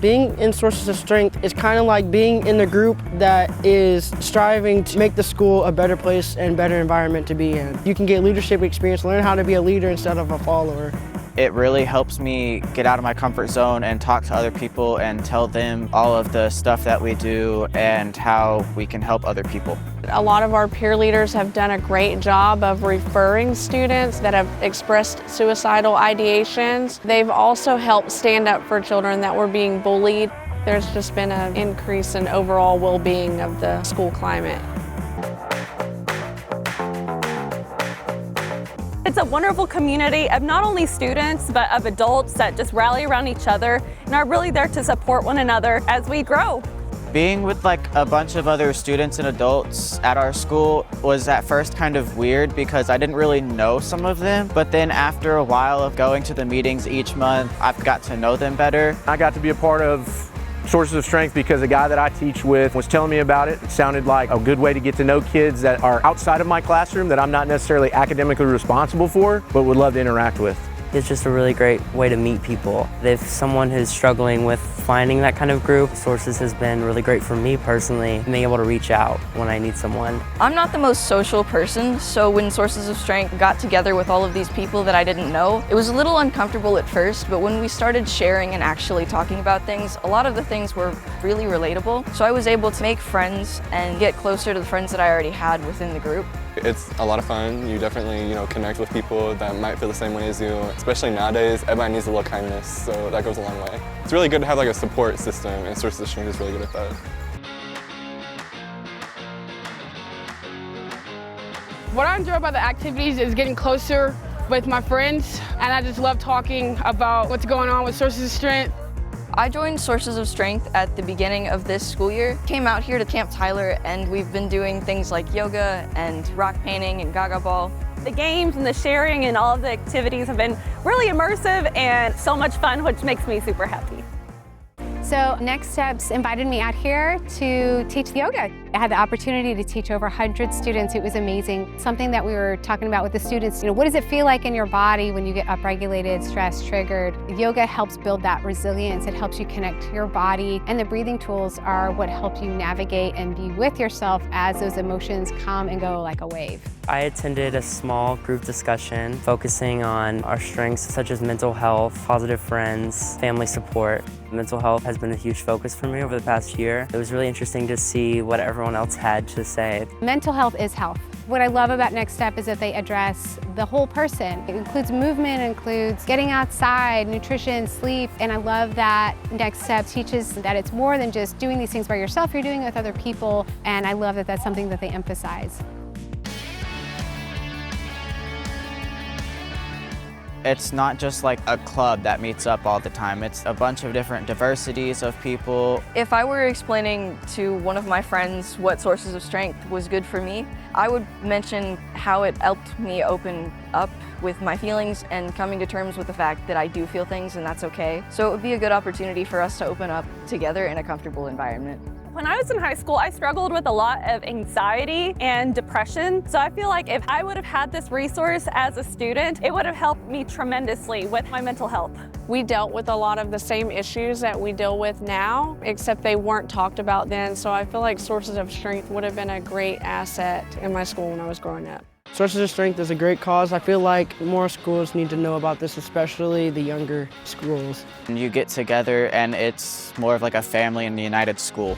Being in Sources of Strength is kind of like being in the group that is striving to make the school a better place and better environment to be in. You can get leadership experience, learn how to be a leader instead of a follower. It really helps me get out of my comfort zone and talk to other people and tell them all of the stuff that we do and how we can help other people. A lot of our peer leaders have done a great job of referring students that have expressed suicidal ideations. They've also helped stand up for children that were being bullied. There's just been an increase in overall well-being of the school climate. It's a wonderful community of not only students, but of adults that just rally around each other and are really there to support one another as we grow. Being with like a bunch of other students and adults at our school was at first kind of weird because I didn't really know some of them, but then after a while of going to the meetings each month, I've got to know them better. I got to be a part of Sources of Strength because a guy that I teach with was telling me about it. It sounded like a good way to get to know kids that are outside of my classroom that I'm not necessarily academically responsible for, but would love to interact with. It's just a really great way to meet people. If someone who's struggling with finding that kind of group, Sources has been really great for me personally, being able to reach out when I need someone. I'm not the most social person, so when Sources of Strength got together with all of these people that I didn't know, it was a little uncomfortable at first, but when we started sharing and actually talking about things, a lot of the things were really relatable. So I was able to make friends and get closer to the friends that I already had within the group. It's a lot of fun. You definitely, connect with people that might feel the same way as you. Especially nowadays, everybody needs a little kindness, so that goes a long way. It's really good to have like a support system, and Sources of Strength is really good at that. What I enjoy about the activities is getting closer with my friends, and I just love talking about what's going on with Sources of Strength. I joined Sources of Strength at the beginning of this school year. Came out here to Camp Tyler, and we've been doing things like yoga and rock painting and gaga ball. The games and the sharing and all of the activities have been really immersive and so much fun, which makes me super happy. So Next Steps invited me out here to teach yoga. I had the opportunity to teach over 100 students. It was amazing. Something that we were talking about with the students, what does it feel like in your body when you get upregulated, stressed, triggered? Yoga helps build that resilience. It helps you connect to your body, and the breathing tools are what help you navigate and be with yourself as those emotions come and go like a wave. I attended a small group discussion focusing on our strengths such as mental health, positive friends, family support. Mental health has been a huge focus for me over the past year. It was really interesting to see what everyone else had to say. Mental health is health. What I love about Next Step is that they address the whole person. It includes movement, it includes getting outside, nutrition, sleep, and I love that Next Step teaches that it's more than just doing these things by yourself, you're doing it with other people, and I love that that's something that they emphasize. It's not just like a club that meets up all the time. It's a bunch of different diversities of people. If I were explaining to one of my friends what Sources of Strength was good for me, I would mention how it helped me open up with my feelings and coming to terms with the fact that I do feel things and that's okay. So it would be a good opportunity for us to open up together in a comfortable environment. When I was in high school, I struggled with a lot of anxiety and depression. So I feel like if I would have had this resource as a student, it would have helped me tremendously with my mental health. We dealt with a lot of the same issues that we deal with now, except they weren't talked about then. So I feel like Sources of Strength would have been a great asset in my school when I was growing up. Sources of Strength is a great cause. I feel like more schools need to know about this, especially the younger schools. You get together and it's more of like a family and united school.